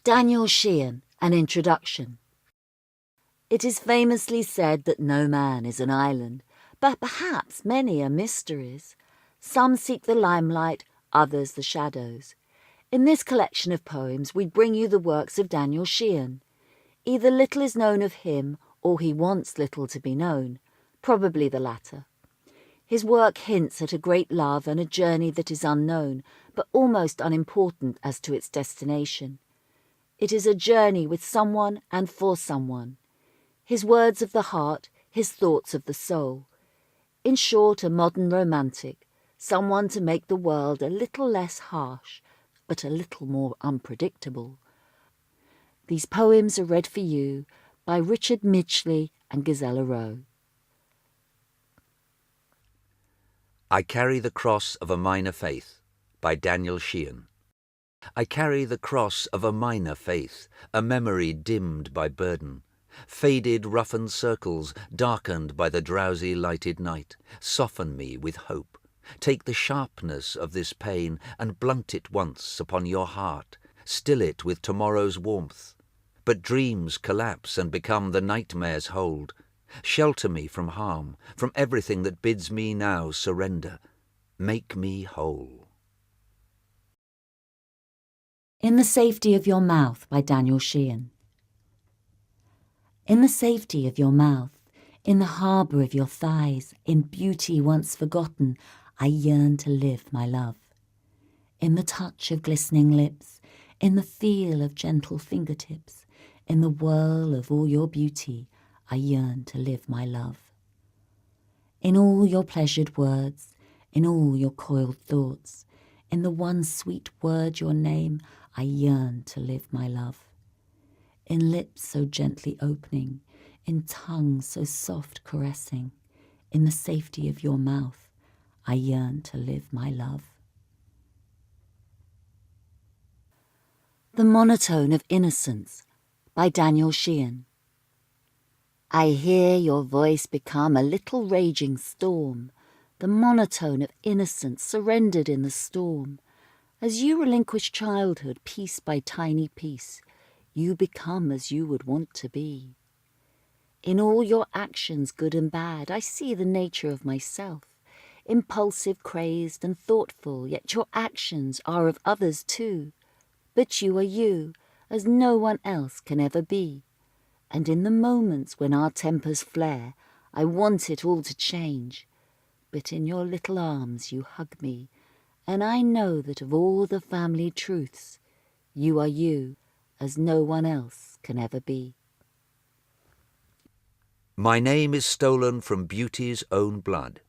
Daniel Sheehan, an introduction. It is famously said that no man is an island, but perhaps many are mysteries. Some seek the limelight, others the shadows. In this collection of poems we bring you the works of Daniel Sheehan. Either little is known of him, or he wants little to be known, probably the latter. His work hints at a great love and a journey that is unknown, but almost unimportant as to its destination. It is a journey with someone and for someone. His words of the heart, his thoughts of the soul. In short, a modern romantic, someone to make the world a little less harsh, but a little more unpredictable. These poems are read for you by Richard Midgley and Gisela Rowe. I Carry the Cross of a Minor Faith by Daniel Sheehan. I carry the cross of a minor faith, a memory dimmed by burden. Faded roughened circles, darkened by the drowsy lighted night, soften me with hope. Take the sharpness of this pain and blunt it once upon your heart, still it with tomorrow's warmth. But dreams collapse and become the nightmare's hold. Shelter me from harm, from everything that bids me now surrender. Make me whole. In the Safety of Your Mouth by Daniel Sheehan. In the safety of your mouth, in the harbour of your thighs, in beauty once forgotten, I yearn to live my love. In the touch of glistening lips, in the feel of gentle fingertips, in the whirl of all your beauty, I yearn to live my love. In all your pleasured words, in all your coiled thoughts, in the one sweet word, your name, I yearn to live my love. In lips so gently opening, in tongue so soft caressing, in the safety of your mouth, I yearn to live my love. The Monotone of Innocence by Daniel Sheehan. I hear your voice become a little raging storm, the monotone of innocence surrendered in the storm. As you relinquish childhood piece by tiny piece, you become as you would want to be. In all your actions, good and bad, I see the nature of myself, impulsive, crazed and thoughtful, yet your actions are of others too. But you are you, as no one else can ever be. And in the moments when our tempers flare, I want it all to change. But in your little arms you hug me, and I know that of all the family truths, you are you, as no one else can ever be. My name is stolen from beauty's own blood.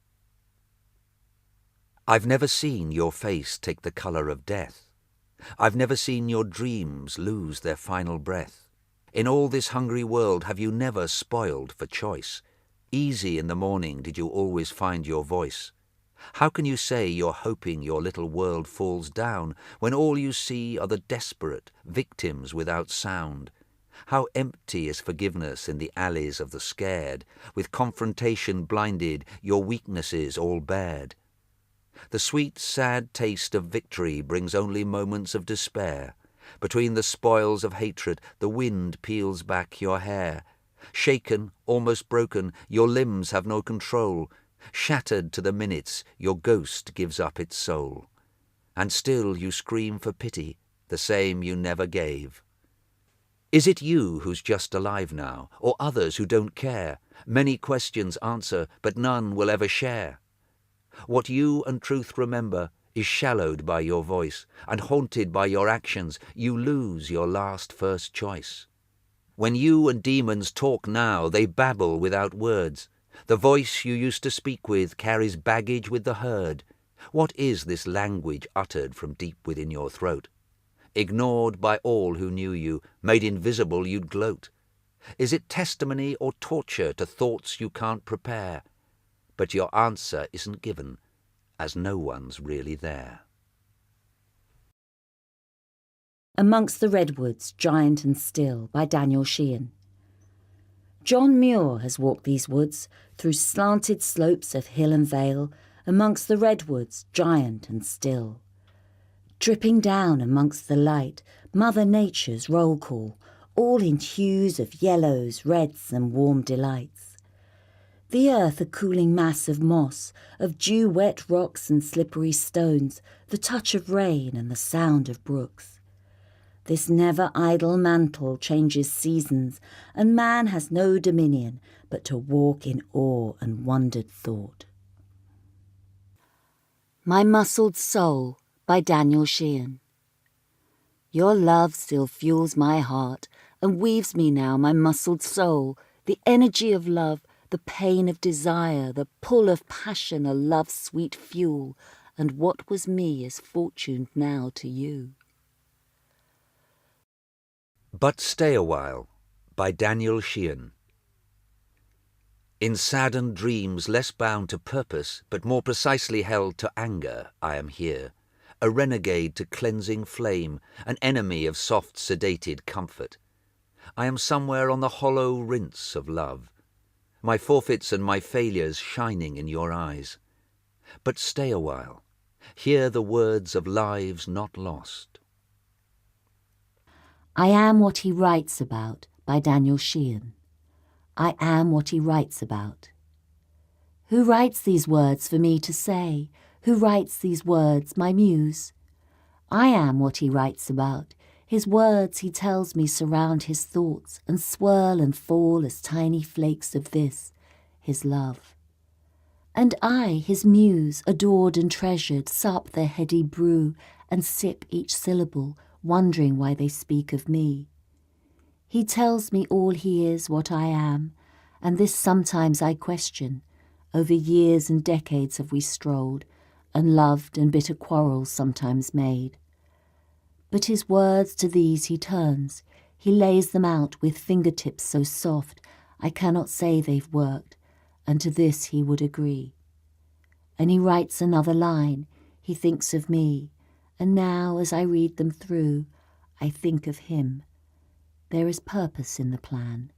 I've never seen your face take the colour of death. I've never seen your dreams lose their final breath. In all this hungry world have you never spoiled for choice? Easy in the morning did you always find your voice? How can you say you're hoping your little world falls down when all you see are the desperate, victims without sound? How empty is forgiveness in the alleys of the scared, with confrontation blinded, your weaknesses all bared? The sweet, sad taste of victory brings only moments of despair. Between the spoils of hatred, the wind peels back your hair. Shaken, almost broken, your limbs have no control. Shattered to the minutes, your ghost gives up its soul. And still you scream for pity, the same you never gave. Is it you who's just alive now, or others who don't care? Many questions answer, but none will ever share. What you and truth remember is shallowed by your voice, and haunted by your actions, you lose your last first choice. When you and demons talk now, they babble without words. The voice you used to speak with carries baggage with the herd. What is this language uttered from deep within your throat? Ignored by all who knew you, made invisible you'd gloat. Is it testimony or torture to thoughts you can't prepare? But your answer isn't given, as no one's really there. Amongst the Redwoods, Giant and Still by Daniel Sheehan. John Muir has walked these woods, through slanted slopes of hill and vale, amongst the redwoods, giant and still. dripping down amongst the light, Mother Nature's roll call, all in hues of yellows, reds and warm delights. The earth a cooling mass of moss, of dew-wet rocks and slippery stones, the touch of rain and the sound of brooks. This never idle mantle changes seasons, and man has no dominion but to walk in awe and wondered thought. My Muscled Soul by Daniel Sheehan. Your love still fuels my heart and weaves me now, my muscled soul, the energy of love, the pain of desire, the pull of passion, a love's sweet fuel, and what was me is fortuned now to you. But Stay a While by Daniel Sheehan. In saddened dreams less bound to purpose, but more precisely held to anger, I am here, a renegade to cleansing flame, an enemy of soft sedated comfort. I am somewhere on the hollow rinse of love, my forfeits and my failures shining in your eyes. But stay a while, hear the words of lives not lost. I Am What He Writes About by Daniel Sheehan. I am what he writes about. Who writes these words for me to say? Who writes these words, my muse? I am what he writes about. His words, he tells me, surround his thoughts and swirl and fall as tiny flakes of this, his love. And I, his muse, adored and treasured, sup their heady brew and sip each syllable, wondering why they speak of me. He tells me all he is, what I am, and this sometimes I question. Over years and decades have we strolled, and loved and bitter quarrels sometimes made. But his words to these he turns, he lays them out with fingertips so soft I cannot say they've worked, and to this he would agree. And he writes another line, he thinks of me, and now as I read them through, I think of him. There is purpose in the plan.